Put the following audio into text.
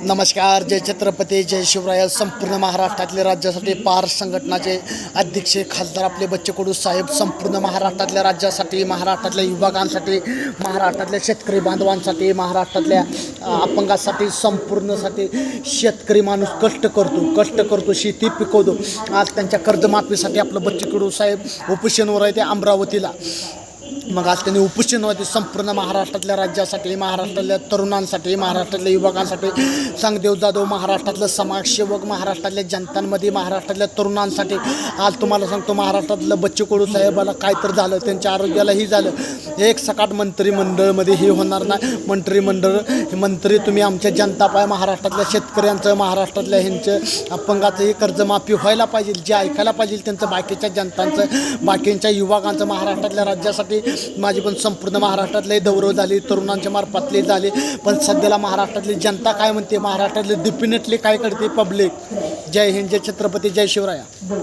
नमस्कार. जय छत्रपती जय शिवराय. संपूर्ण महाराष्ट्रातले राज्यासाठी पार संघटनाचे अध्यक्ष खासदार आपले बच्चू कडू साहेब संपूर्ण महाराष्ट्रातल्या राज्यासाठी, महाराष्ट्रातल्या विभागांसाठी, महाराष्ट्रातल्या शेतकरी बांधवांसाठी, महाराष्ट्रातल्या अपंगासाठी, संपूर्णसाठी शेतकरी माणूस कष्ट करतो, शेती पिकवतो. आज त्यांच्या कर्जमाफीसाठी आपलं बच्चू कडू साहेब उपोषणावर आहे ते अमरावतीला. मग आज त्यांनी उपोषणावरती संपूर्ण महाराष्ट्रातल्या राज्यासाठी, महाराष्ट्रातल्या तरुणांसाठी, महाराष्ट्रातल्या युवकांसाठी, सांगदेव जाधव, महाराष्ट्रातलं समाजसेवक, महाराष्ट्रातल्या जनतांमध्ये, महाराष्ट्रातल्या तरुणांसाठी आज तुम्हाला सांगतो, महाराष्ट्रातलं बच्चू कडू साहेबाला काय तर झालं, त्यांच्या आरोग्यालाही झालं. एक सकाट मंत्रिमंडळमध्ये हे होणार नाही. मंत्री तुम्ही आमच्या जनता पाय, महाराष्ट्रातल्या शेतकऱ्यांचं, महाराष्ट्रातल्या ह्यांचं अपंगाचंही कर्जमाफी व्हायला पाहिजे. जे ऐकायला पाहिजे त्यांचं, बाकीच्या जनतांचं, बाकीच्या युवकांचं, महाराष्ट्रातल्या राज्यासाठी माझी पण संपूर्ण महाराष्ट्रातले दौरे झाली, तरुणांच्या मार्फतले झाले. पण सध्याला महाराष्ट्रातली जनता काय म्हणते, महाराष्ट्रातले डिफिनेटली काय करते पब्लिक. जय हिंद, जय छत्रपती, जय शिवराया.